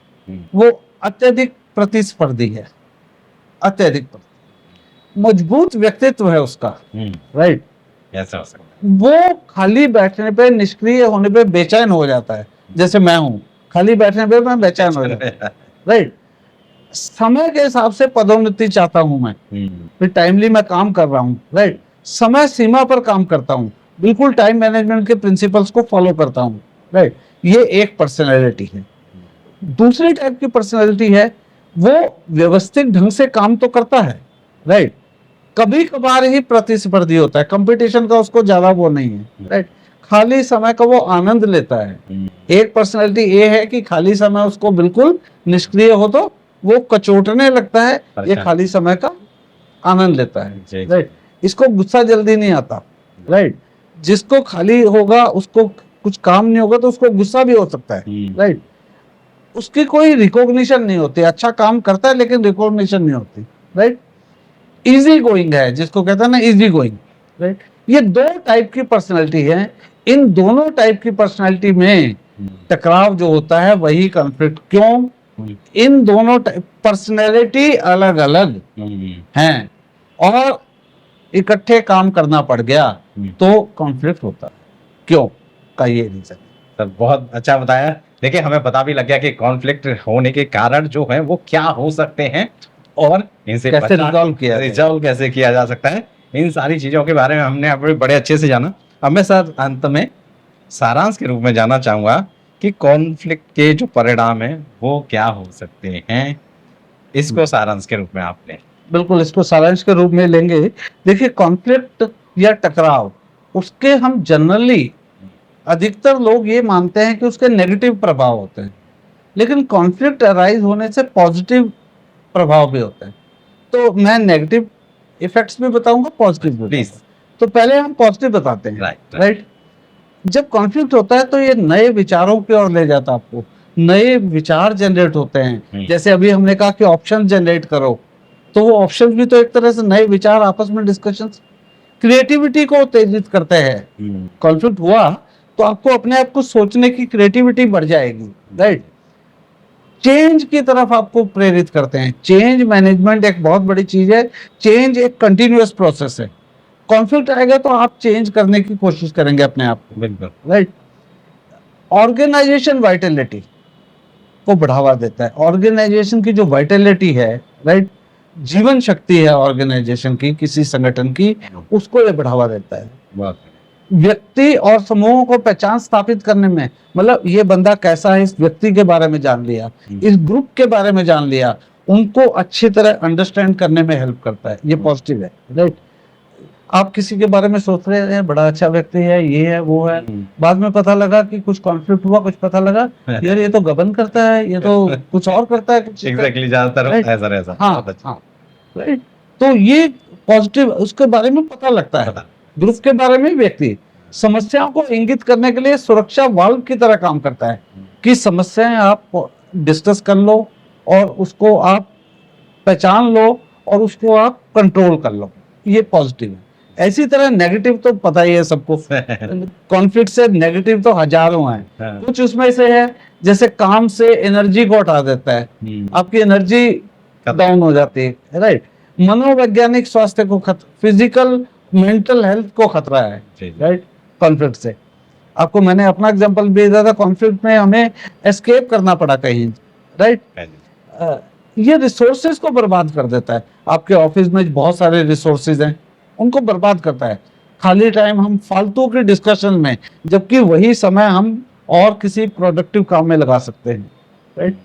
वो अत्यधिक प्रतिस्पर्धी है, अत्यधिक मजबूत व्यक्तित्व है उसका, राइट। ऐसा हो सकता है। वो खाली बैठने पे, निष्क्रिय होने पे बेचैन हो जाता है, जैसे मैं हूं, खाली बैठने पे मैं बेचैन हो जाता हूं, राइट। समय के हिसाब से पदोन्नति चाहता हूं मैं, फिर टाइमली मैं काम कर रहा हूं, राइट। समय सीमा पर काम करता हूं, बिल्कुल टाइम मैनेजमेंट के प्रिंसिपल्स को फॉलो करता हूं, राइट। ये एक पर्सनैलिटी है। दूसरी टाइप की पर्सनैलिटी है, वो व्यवस्थित ढंग से काम तो करता है, राइट, कभी कभार ही प्रतिस्पर्धी होता है, कंपटीशन का उसको ज्यादा वो नहीं है, राइट। खाली समय का वो आनंद लेता है। एक पर्सनैलिटी ये है कि खाली समय उसको बिल्कुल निष्क्रिय हो तो वो कचोटने लगता है, ये खाली समय का आनंद लेता है, राइट। इसको गुस्सा जल्दी नहीं आता, राइट। जिसको खाली होगा, उसको कुछ काम नहीं होगा तो उसको गुस्सा भी हो सकता है, राइट। उसकी कोई रिकॉग्निशन नहीं होती, अच्छा काम करता है लेकिन रिकॉग्निशन नहीं होती, राइट। इजी गोइंग है, जिसको कहते हैं ना इजी गोइंग, राइट। ये दो टाइप की पर्सनैलिटी है। इन दोनों टाइप की पर्सनैलिटी में टकराव जो होता है वही कॉन्फ्लिक्ट। क्यों? इन दोनों पर्सनैलिटी अलग अलग हैं और इकट्ठे काम करना पड़ गया तो कॉन्फ्लिक्ट होता है। क्यों का ये रीजन। सर बहुत अच्छा बताया। देखिए हमें पता भी लग गया कि कॉन्फ्लिक्ट होने के कारण जो है वो क्या हो सकते हैं और इनसे कैसे रिजॉल्व कैसे किया जा सकता है। इन सारी चीजों के बारे में हमने अभी बड़े अच्छे से जाना। अब मैं सर अंत में सारांश के रूप में जानना चाहूंगा कि कॉन्फ्लिक्ट के जो परिणाम है वो क्या हो सकते हैं, इसको सारांश के रूप में आपने। बिल्कुल, इसको सारांश के रूप में लेंगे। देखिए कॉन्फ्लिक्ट या टकराव, उसके हम जनरली अधिकतर लोग ये मानते हैं कि उसके नेगेटिव प्रभाव होते हैं, लेकिन कॉन्फ्लिक्ट अराइज होने से पॉजिटिव प्रभाव भी होते हैं। तो मैं नेगेटिव इफेक्ट्स भी बताऊंगा, पॉजिटिव भी प्लीज। तो पहले हम पॉजिटिव बताते हैं, राइट। जब कॉन्फ्लिक्ट होता है तो ये नए विचारों की ओर ले जाता है आपको, नए विचार जनरेट होते हैं। जैसे अभी हमने कहा कि ऑप्शन जनरेट करो, तो वो ऑप्शन भी तो एक तरह से नए विचार, आपस में डिस्कशंस, क्रिएटिविटी को उत्तेजित करते हैं। कॉन्फ्लिक्ट हुआ तो आपको अपने आप को सोचने की क्रिएटिविटी बढ़ जाएगी, राइट। चेंज की तरफ आपको प्रेरित करते हैं। चेंज मैनेजमेंट एक बहुत बड़ी चीज है। चेंज एक कंटिन्यूअस प्रोसेस है। कॉन्फ्लिक्ट आएगा तो आप चेंज करने की कोशिश करेंगे अपने आप को, बिल्कुल, राइट। ऑर्गेनाइजेशन वाइटलिटी को बढ़ावा देता है। ऑर्गेनाइजेशन की जो वाइटलिटी है, राइट, जीवन शक्ति है ऑर्गेनाइजेशन की, किसी संगठन की, उसको ये बढ़ावा देता है। व्यक्ति और समूहों को पहचान स्थापित करने में, मतलब ये बंदा कैसा है, इस व्यक्ति के बारे में जान लिया, इस ग्रुप के बारे में जान लिया, उनको अच्छी तरह अंडरस्टैंड करने में हेल्प करता है। ये पॉजिटिव है, राइट। आप किसी के बारे में सोच रहे हैं बड़ा अच्छा व्यक्ति है, ये है वो है, बाद में पता लगा कि कुछ कॉन्फ्लिक्ट हुआ, कुछ पता लगा यार ये तो गबन करता है, ये तो कुछ और करता है, एग्जैक्टली, ज्यादातर Right. ऐसा ऐसा। हाँ बहुत अच्छा। हाँ, राइट। तो ये पॉजिटिव, उसके बारे में पता लगता है। ग्रुप के बारे में व्यक्ति समस्याओं को इंगित करने के लिए सुरक्षा वाल्व की तरह काम करता है कि समस्याएं आप डिस्कस कर लो और उसको आप पहचान लो और उसको आप कंट्रोल कर लो, ये पॉजिटिव है। ऐसी तरह नेगेटिव तो पता ही है सबको, कॉन्फ्लिक्ट से नेगेटिव तो हजारों हैं। हाँ। कुछ उसमें से है जैसे काम से एनर्जी को हटा देता है, आपकी एनर्जी डाउन हो जाती है, राइट। मनोवैज्ञानिक स्वास्थ्य को फिजिकल मेंटल हेल्थ को खतरा है, राइट, कॉन्फ्लिक्ट से। आपको मैंने अपना एग्जांपल भी दिया था, कॉन्फ्लिक्ट में हमें एस्केप करना पड़ा कहीं, राइट। ये रिसोर्सेज को बर्बाद कर देता है। आपके ऑफिस में बहुत सारे रिसोर्सेज हैं, उनको बर्बाद करता है। खाली टाइम हम फालतू के डिस्कशन में, जबकि वही समय हम और किसी प्रोडक्टिव काम में लगा सकते हैं, राइट।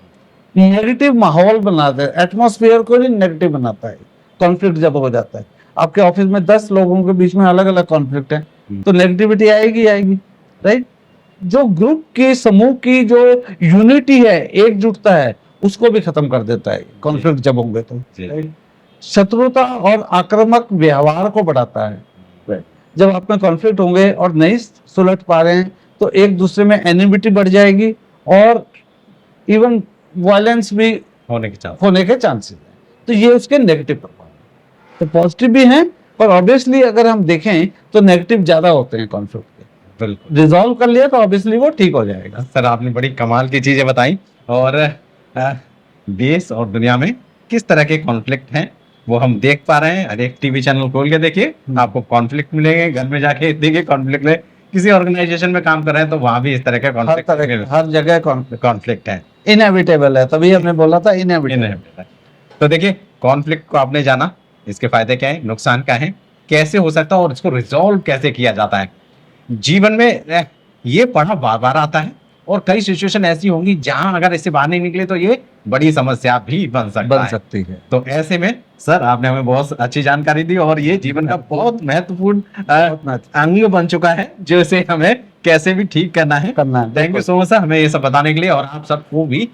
नेगेटिव माहौल बनाते हैं, एटमॉस्फेयर को ही नेगेटिव बनाता है कॉन्फ्लिक्ट जब हो जाता है। आपके ऑफिस में 10 लोगों के बीच में अलग अलग कॉन्फ्लिक्ट है तो नेगेटिविटी आएगी आएगी, राइट। जो ग्रुप की, समूह की जो यूनिटी है, एकजुटता है, उसको भी खत्म कर देता है कॉन्फ्लिक्ट जब होंगे तो, राइट। शत्रुता और आक्रामक व्यवहार को बढ़ाता है, राइट। जब आप में कॉन्फ्लिक्ट होंगे और नहीं सुलझ पा रहे हैं तो एक दूसरे में एनिमिटी बढ़ जाएगी और इवन वायलेंस भी होने के चांसेस है। तो ये उसके नेगेटिव प्रभाव है। तो पॉजिटिव भी हैं, पर ऑब्वियसली अगर हम देखें तो नेगेटिव ज्यादा होते हैं कॉन्फ्लिक्ट के। बिल्कुल, रिजॉल्व कर लिया तो ऑब्वियसली वो ठीक हो जाएगा। सर आपने बड़ी कमाल की चीजें बताई। और देश और दुनिया में किस तरह के कॉन्फ्लिक्ट हैं वो हम देख पा रहे हैं। हर एक टीवी चैनल खोल के देखिए, आपको कॉन्फ्लिक्ट मिलेंगे। घर में जाके देखिए कॉन्फ्लिक्ट में, किसी ऑर्गेनाइजेशन में काम कर रहे हैं तो वहां भी इस तरह के हर जगह कॉन्फ्लिक्ट है, इनएविटेबल है। तभी हमने बोला था इनएविटेबल। तो देखिए, कॉन्फ्लिक्ट को आपने जाना, इसके फायदे क्या है, नुकसान क्या है, कैसे हो सकता है और इसको रिजॉल्व कैसे किया जाता है। जीवन में ये पढ़ा बार बार आता है और कई सिचुएशन ऐसी होंगी जहां अगर इससे बाहर नहीं निकले तो ये बड़ी समस्या भी बन सकती है। तो ऐसे में सर आपने हमें बहुत अच्छी जानकारी दी और ये जीवन का बहुत महत्वपूर्ण अंग बन चुका है जो इसे हमें कैसे भी ठीक करना है। Thank you so much sir, हमें ये सब बताने के लिए। और आप सबको भी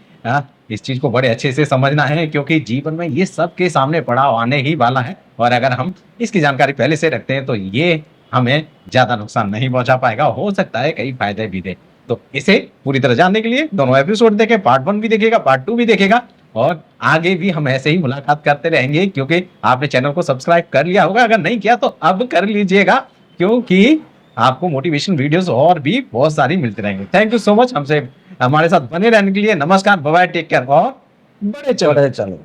इस चीज को बड़े अच्छे से समझना है क्योंकि जीवन में ये सबके सामने पड़ाव आने ही वाला है और अगर हम इसकी जानकारी पहले से रखते हैं तो ये हमें ज्यादा नुकसान नहीं पहुंचा पाएगा, हो सकता है कई फायदे भी दे। तो इसे पूरी तरह जानने के लिए दोनों एपिसोड देखें, पार्ट 1 भी देखेगा, पार्ट 2 भी देखेगा और आगे भी हम ऐसे ही मुलाकात करते रहेंगे क्योंकि आपने चैनल को सब्सक्राइब कर लिया होगा, अगर नहीं किया तो अब कर लीजिएगा क्योंकि आपको मोटिवेशन वीडियोस और भी बहुत सारी मिलती रहेंगी। थैंक यू सो मच हमसे हमारे साथ बने रहने के लिए। नमस्कार, बाय बाय, टेक केयर और बड़े चलो।